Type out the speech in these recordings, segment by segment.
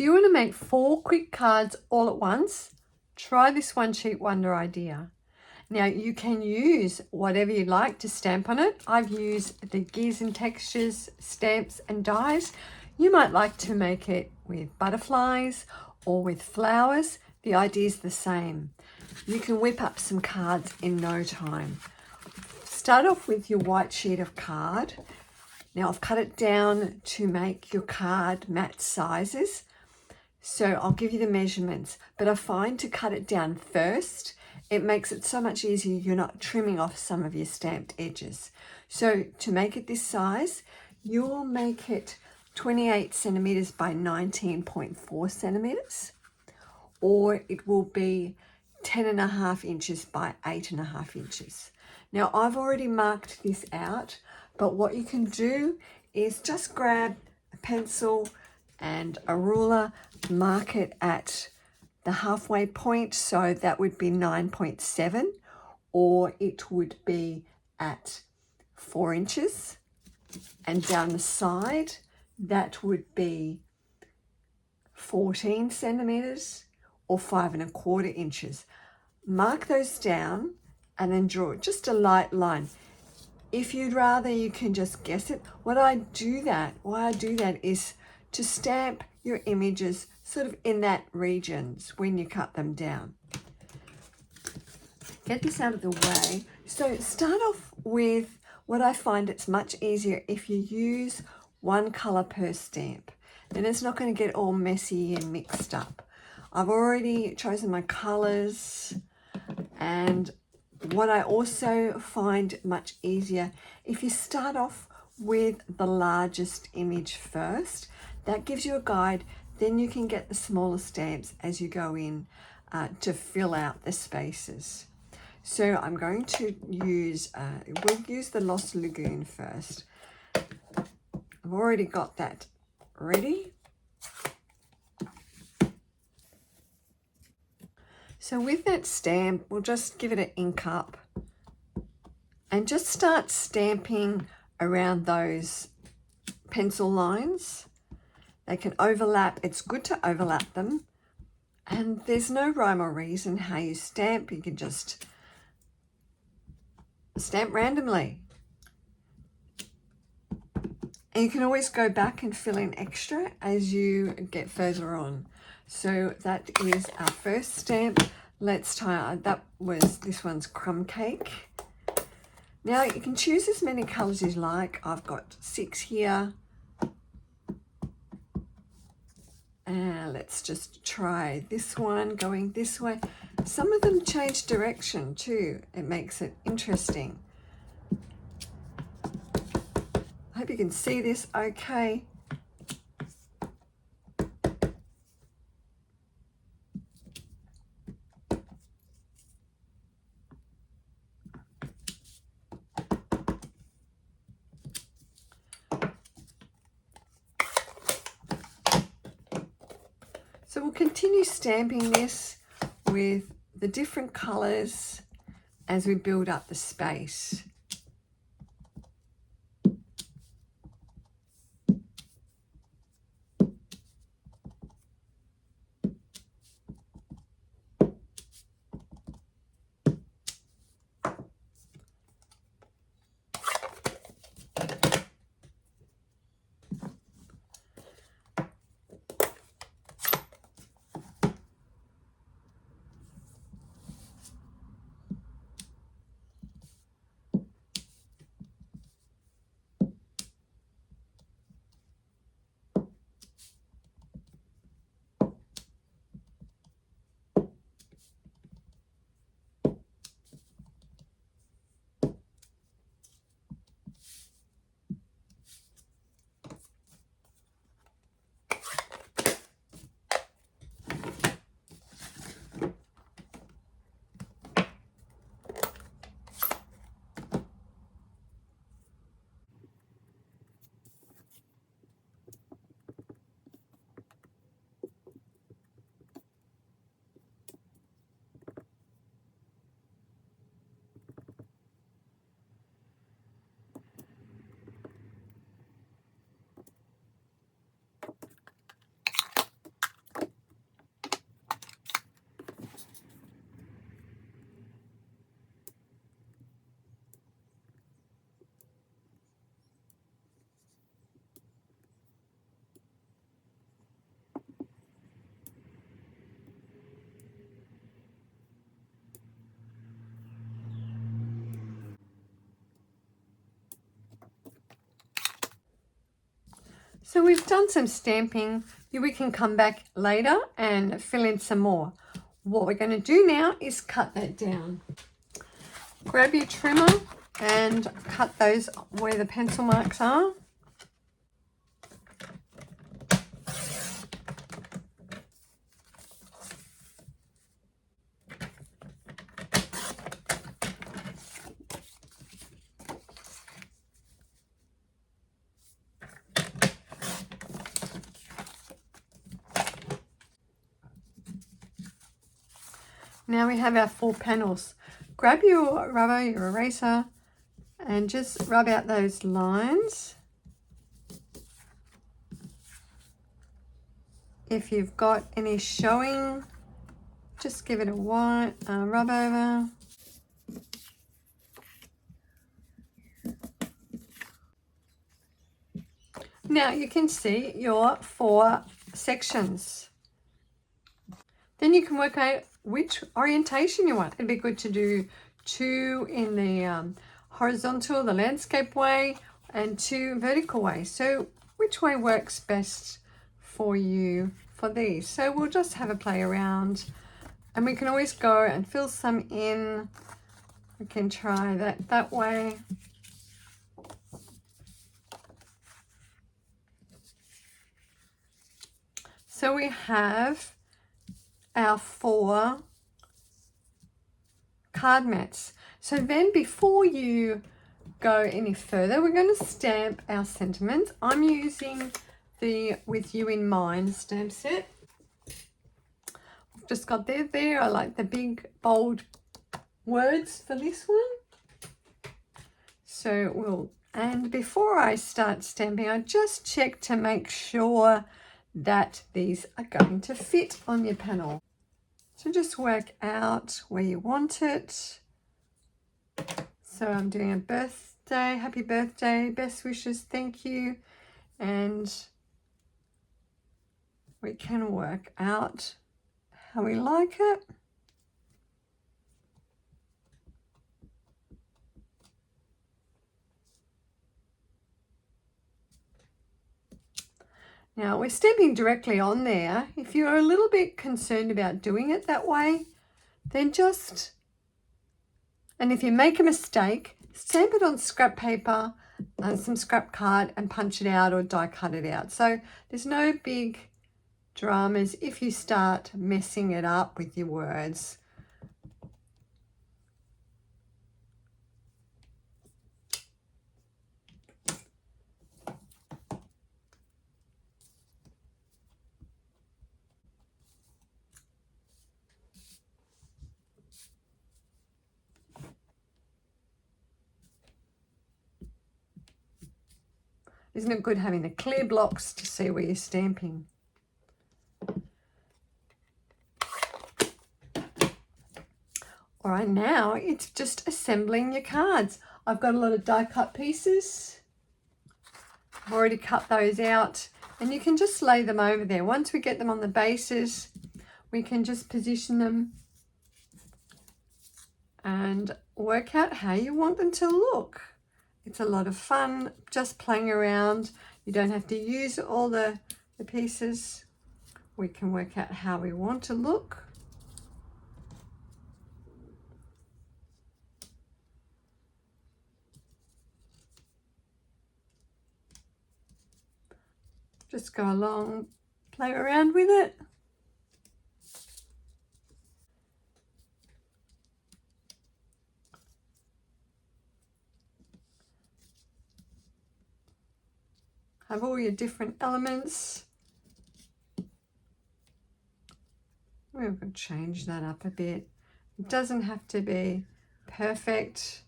Do you want to make 4 quick cards all at once? Try this one sheet wonder idea. Now you can use whatever you like to stamp on it. I've used the Gears and Textures stamps and dies. You might like to make it with butterflies or with flowers. The idea is the same. You can whip up some cards in no time. Start off with your white sheet of card. Now I've cut it down to make your card match sizes. So I'll give you the measurements, but I find to cut it down first, it makes it so much easier. You're not trimming off some of your stamped edges. So to make it this size, you'll make it 28 centimeters by 19.4 centimeters, or it will be 10.5 inches by 8.5 inches. Now I've already marked this out, but what you can do is just grab a pencil and a ruler, mark it at the halfway point, so that would be 9.7, or it would be at 4 inches, and down the side that would be 14 centimeters or 5.25 inches. Mark those down and then draw just a light line. If you'd rather, you can just guess it. Why I do that is to stamp your images sort of in that regions when you cut them down. Get this out of the way. So start off with what I find it's much easier if you use one color per stamp. Then it's not going to get all messy and mixed up. I've already chosen my colors, and what I also find much easier, if you start off with the largest image first, that gives you a guide. Then you can get the smaller stamps as you go in to fill out the spaces. So I'm going to use, we'll use the Lost Lagoon first. I've already got that ready. So with that stamp, we'll just give it an ink up and just start stamping around those pencil lines. They can overlap. It's good to overlap them. And there's no rhyme or reason how you stamp. You can just stamp randomly. And you can always go back and fill in extra as you get further on. So that is our first stamp. Let's try, this one's Crumb Cake. Now you can choose as many colors as you like. I've got 6 here. Let's just try this one going this way. Some of them change direction too. It makes it interesting. I hope you can see this okay. So we'll continue stamping this with the different colors as we build up the space. So we've done some stamping. We can come back later and fill in some more. What we're going to do now is cut that down. Grab your trimmer and cut those where the pencil marks are. Now we have our 4 panels. Grab your rubber, your eraser, and just rub out those lines. If you've got any showing, just give it a white rub over. Now you can see your 4 sections. Then you can work out which orientation you want. It'd be good to do 2 in the horizontal, the landscape way, and 2 vertical way. So which way works best for you for these? So we'll just have a play around, and we can always go and fill some in. We can try that way. So we have our 4 card mats. So then before you go any further, we're going to stamp our sentiments. I'm using the With You in Mind stamp set. I've just got there. I like the big bold words for this one. So and before I start stamping, I just check to make sure that these are going to fit on your panel. So just work out where you want it. So I'm doing a birthday, happy birthday, best wishes, thank you. And we can work out how we like it. Now we're stamping directly on there. If you're a little bit concerned about doing it that way, then and if you make a mistake, stamp it on scrap paper and some scrap card and punch it out or die cut it out. So there's no big dramas if you start messing it up with your words. Isn't it good having the clear blocks to see where you're stamping? All right, now it's just assembling your cards. I've got a lot of die cut pieces. I've already cut those out, and you can just lay them over there. Once we get them on the bases, we can just position them and work out how you want them to look. It's a lot of fun just playing around. You don't have to use all the pieces. We can work out how we want to look. Just go along, play around with it. Have all your different elements. We're going to change that up a bit. It doesn't have to be perfect.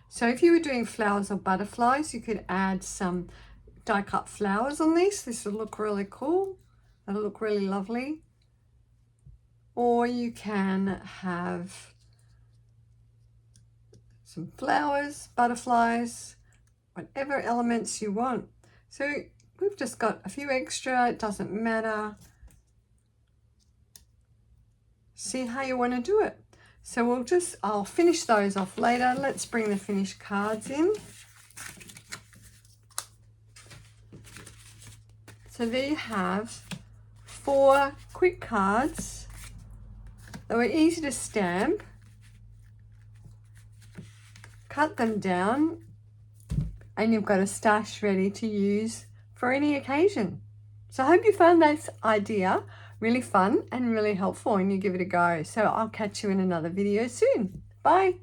So if you were doing flowers or butterflies, you could add some die cut flowers on this. This will look really cool. That'll look really lovely. Or you can have some flowers, butterflies, whatever elements you want. So we've just got a few extra, it doesn't matter. See how you want to do it. So I'll finish those off later. Let's bring the finished cards in. So there you have 4 quick cards that were easy to stamp. Cut them down and you've got a stash ready to use for any occasion. So I hope you found this idea really fun and really helpful and you give it a go. So I'll catch you in another video soon. Bye.